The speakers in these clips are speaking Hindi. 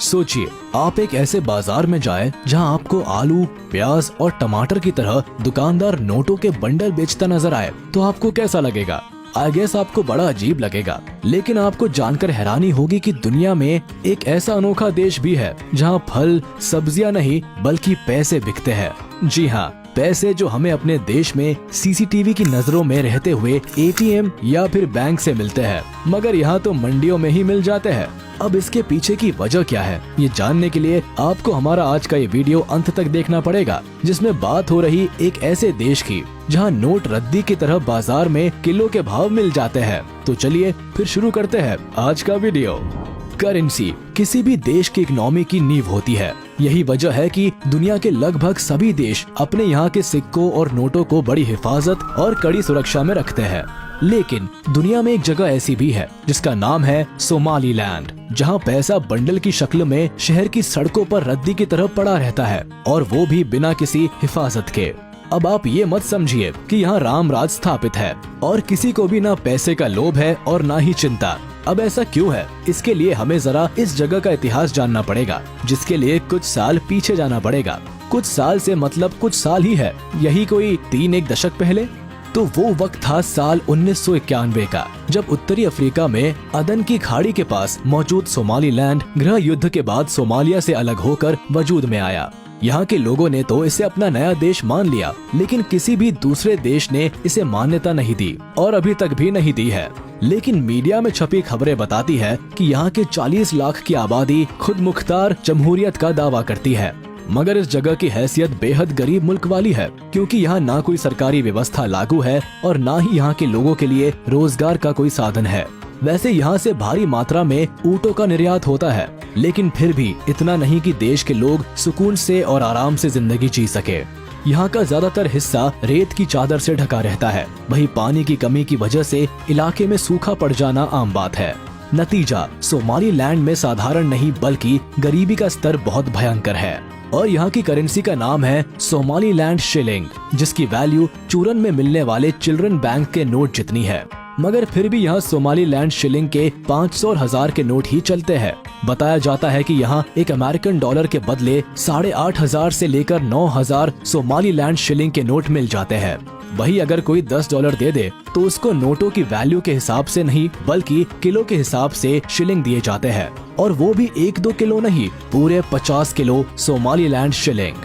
सोचिए, आप एक ऐसे बाजार में जाएं जहां आपको आलू, प्याज और टमाटर की तरह दुकानदार नोटों के बंडल बेचता नजर आए, तो आपको कैसा लगेगा? आई गेस आपको बड़ा अजीब लगेगा। लेकिन आपको जानकर हैरानी होगी कि दुनिया में एक ऐसा अनोखा देश भी है जहां फल, सब्जियां नहीं बल्कि पैसे बिकते हैं। जी हाँ, पैसे जो हमें अपने देश में सीसीटीवी की नजरों में रहते हुए एटीएम या फिर बैंक से मिलते हैं, मगर यहाँ तो मंडियों में ही मिल जाते हैं। अब इसके पीछे की वजह क्या है, ये जानने के लिए आपको हमारा आज का ये वीडियो अंत तक देखना पड़ेगा, जिसमें बात हो रही एक ऐसे देश की जहां नोट रद्दी की तरह बाजार में किलो के भाव मिल जाते हैं। तो चलिए फिर शुरू करते हैं आज का वीडियो। करेंसी किसी भी देश की इकोनॉमी की नींव होती है। यही वजह है कि दुनिया के लगभग सभी देश अपने यहाँ के सिक्कों और नोटों को बड़ी हिफाजत और कड़ी सुरक्षा में रखते हैं। लेकिन दुनिया में एक जगह ऐसी भी है जिसका नाम है सोमालीलैंड, जहाँ पैसा बंडल की शक्ल में शहर की सड़कों पर रद्दी की तरह पड़ा रहता है, और वो भी बिना किसी हिफाजत के। अब आप ये मत समझिए कि यहाँ राम राज स्थापित है और किसी को भी ना पैसे का लोभ है और ना ही चिंता। अब ऐसा क्यों है, इसके लिए हमें जरा इस जगह का इतिहास जानना पड़ेगा, जिसके लिए कुछ साल पीछे जाना पड़ेगा। कुछ साल से मतलब कुछ साल ही है, यही कोई 3 दशक पहले। तो वो वक्त था साल 1991 का, जब उत्तरी अफ्रीका में अदन की खाड़ी के पास मौजूद सोमालीलैंड गृह युद्ध के बाद सोमालिया से अलग होकर वजूद में आया। यहाँ के लोगों ने तो इसे अपना नया देश मान लिया, लेकिन किसी भी दूसरे देश ने इसे मान्यता नहीं दी और अभी तक भी नहीं दी है। लेकिन मीडिया में छपी खबरें बताती है कि यहाँ के 40 लाख की आबादी खुद मुख्तार जमहूरियत का दावा करती है। मगर इस जगह की हैसियत बेहद गरीब मुल्क वाली है, क्योंकि यहाँ ना कोई सरकारी व्यवस्था लागू है और ना ही यहाँ के लोगों के लिए रोजगार का कोई साधन है। वैसे यहाँ से भारी मात्रा में ऊँटों का निर्यात होता है, लेकिन फिर भी इतना नहीं कि देश के लोग सुकून से और आराम से जिंदगी जी सके। यहाँ का ज्यादातर हिस्सा रेत की चादर से ढका रहता है। वहीं पानी की कमी की वजह से इलाके में सूखा पड़ जाना आम बात है। नतीजा, सोमालीलैंड में साधारण नहीं बल्कि गरीबी का स्तर बहुत भयंकर है। और यहाँ की करेंसी का नाम है सोमालीलैंड शिलिंग, जिसकी वैल्यू चूरन में मिलने वाले चिल्ड्रन बैंक के नोट जितनी है। मगर फिर भी यहाँ सोमालीलैंड शिलिंग के 500 और 1000 के नोट ही चलते हैं। बताया जाता है कि यहाँ एक अमेरिकन डॉलर के बदले 8500 से लेकर 9000 सोमालीलैंड शिलिंग के नोट मिल जाते हैं। वही अगर कोई $10 दे दे तो उसको नोटों की वैल्यू के हिसाब से नहीं बल्कि किलो के हिसाब से शिलिंग दिए जाते हैं, और वो भी 1-2 किलो नहीं, पूरे 50 किलो सोमालीलैंड शिलिंग।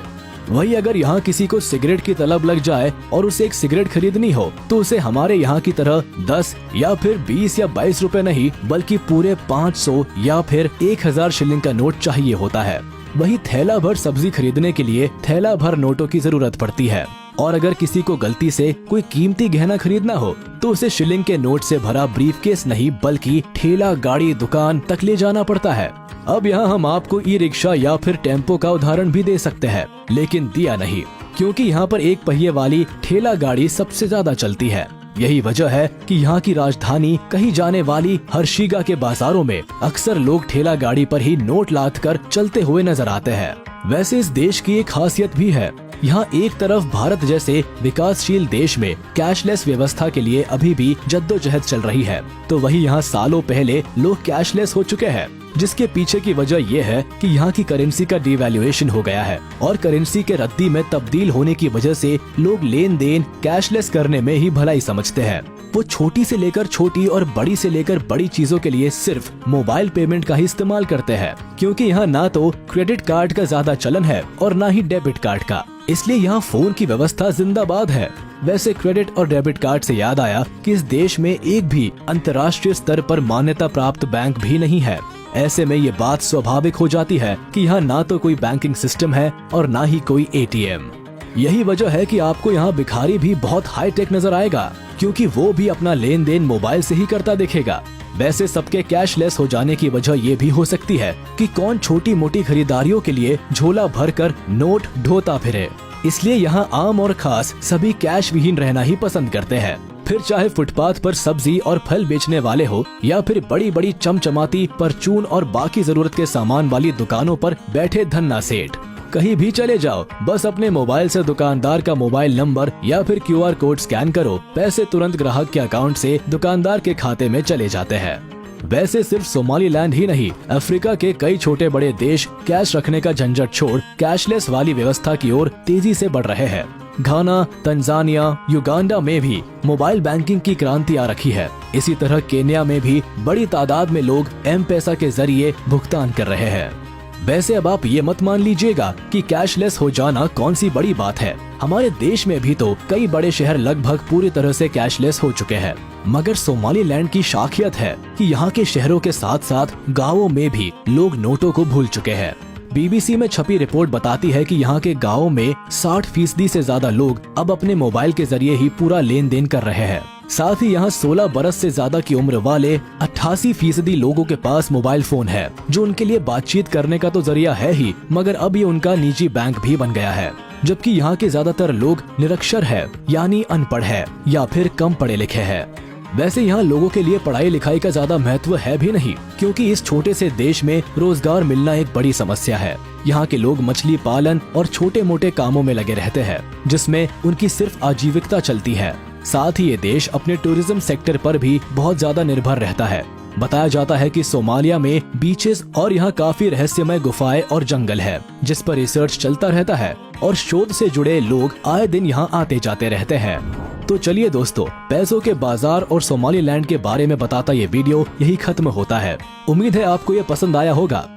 वही अगर यहाँ किसी को सिगरेट की तलब लग जाए और उसे एक सिगरेट खरीदनी हो तो उसे हमारे यहाँ की तरह 10 या फिर 20 या 22 रुपए नहीं बल्कि पूरे 500 या फिर 1000 शिलिंग का नोट चाहिए होता है। वही थैला भर सब्जी खरीदने के लिए थैला भर नोटों की जरूरत पड़ती है। और अगर किसी को गलती से कोई कीमती गहना खरीदना हो तो उसे शिलिंग के नोट से भरा ब्रीफकेस नहीं बल्कि ठेला गाड़ी दुकान तक ले जाना पड़ता है। अब यहाँ हम आपको ई रिक्शा या फिर टेम्पो का उदाहरण भी दे सकते हैं, लेकिन दिया नहीं, क्योंकि यहाँ पर एक पहिए वाली ठेला गाड़ी सबसे ज्यादा चलती है। यही वजह है कि यहाँ की राजधानी कही जाने वाली हर्षिगा के बाजारों में अक्सर लोग ठेला गाड़ी पर ही नोट लाद कर चलते हुए नजर आते हैं। वैसे इस देश की एक खासियत भी है। यहाँ एक तरफ भारत जैसे विकासशील देश में कैशलेस व्यवस्था के लिए अभी भी जद्दोजहद चल रही है, तो वही यहाँ सालों पहले लोग कैशलेस हो चुके हैं, जिसके पीछे की वजह यह है कि यहाँ की करेंसी का डिवैल्यूएशन हो गया है और करेंसी के रद्दी में तब्दील होने की वजह से लोग लेन देन कैशलेस करने में ही भलाई समझते हैं। वो छोटी से लेकर छोटी और बड़ी से लेकर बड़ी चीजों के लिए सिर्फ मोबाइल पेमेंट का ही इस्तेमाल करते हैं, क्योंकि यहाँ ना तो क्रेडिट कार्ड का ज्यादा चलन है और ना ही डेबिट कार्ड का, इसलिए यहाँ फोन की व्यवस्था जिंदाबाद है। वैसे क्रेडिट और डेबिट कार्ड से याद आया कि इस देश में एक भी अंतर्राष्ट्रीय स्तर पर मान्यता प्राप्त बैंक भी नहीं है। ऐसे में ये बात स्वाभाविक हो जाती है कि यहाँ ना तो कोई बैंकिंग सिस्टम है और ना ही कोई एटीएम। यही वजह है कि आपको यहाँ भिखारी भी बहुत हाई टेक नजर आएगा, क्योंकि वो भी अपना लेन देन मोबाइल से ही करता दिखेगा। वैसे सबके कैशलेस हो जाने की वजह ये भी हो सकती है कि कौन छोटी मोटी खरीदारियों के लिए झोला भरकर नोट ढोता फिरे, इसलिए यहाँ आम और खास सभी कैश विहीन रहना ही पसंद करते हैं। फिर चाहे फुटपाथ पर सब्जी और फल बेचने वाले हो या फिर बड़ी बड़ी चमचमाती परचून और बाकी जरूरत के सामान वाली दुकानों पर बैठे धन्ना सेठ, कहीं भी चले जाओ, बस अपने मोबाइल से दुकानदार का मोबाइल नंबर या फिर QR कोड स्कैन करो, पैसे तुरंत ग्राहक के अकाउंट से दुकानदार के खाते में चले जाते हैं। वैसे सिर्फ सोमालीलैंड ही नहीं, अफ्रीका के कई छोटे बड़े देश कैश रखने का झंझट छोड़ कैशलेस वाली व्यवस्था की ओर तेजी से बढ़ रहे हैं। घाना, तंजानिया, युगांडा में भी मोबाइल बैंकिंग की क्रांति आ रखी है। इसी तरह केन्या में भी बड़ी तादाद में लोग एम-पैसा के जरिए भुगतान कर रहे हैं। वैसे अब आप ये मत मान लीजिएगा कि कैशलेस हो जाना कौन सी बड़ी बात है। हमारे देश में भी तो कई बड़े शहर लगभग पूरी तरह से कैशलेस हो चुके हैं। मगर सोमालीलैंड की खासियत है कि यहाँ के शहरों के साथ साथ गाँवों में भी लोग नोटों को भूल चुके हैं। बीबीसी में छपी रिपोर्ट बताती है कि यहाँ के गाँवों में 60% से ज्यादा लोग अब अपने मोबाइल के जरिए ही पूरा लेन देन कर रहे हैं। साथ ही यहाँ 16 बरस से ज्यादा की उम्र वाले 88% लोगों के पास मोबाइल फोन है, जो उनके लिए बातचीत करने का तो जरिया है ही, मगर अब ये उनका निजी बैंक भी बन गया है। जबकि यहाँ के ज्यादातर लोग निरक्षर है, यानी अनपढ़ है या फिर कम पढ़े लिखे हैं। वैसे यहाँ लोगों के लिए पढ़ाई लिखाई का ज्यादा महत्व है भी नहीं, क्योंकि इस छोटे से देश में रोजगार मिलना एक बड़ी समस्या है। यहाँ के लोग मछली पालन और छोटे मोटे कामों में लगे रहते हैं, जिसमें उनकी सिर्फ आजीविकता चलती है। साथ ही ये देश अपने टूरिज्म सेक्टर पर भी बहुत ज्यादा निर्भर रहता है। बताया जाता है कि सोमालिया में बीचेस और यहाँ काफी रहस्यमय गुफाएं और जंगल है, जिस पर रिसर्च चलता रहता है और शोध से जुड़े लोग आए दिन यहाँ आते जाते रहते हैं। तो चलिए दोस्तों, पैसों के बाजार और सोमालीलैंड के बारे में बताता ये वीडियो यही खत्म होता है। उम्मीद है आपको ये पसंद आया होगा।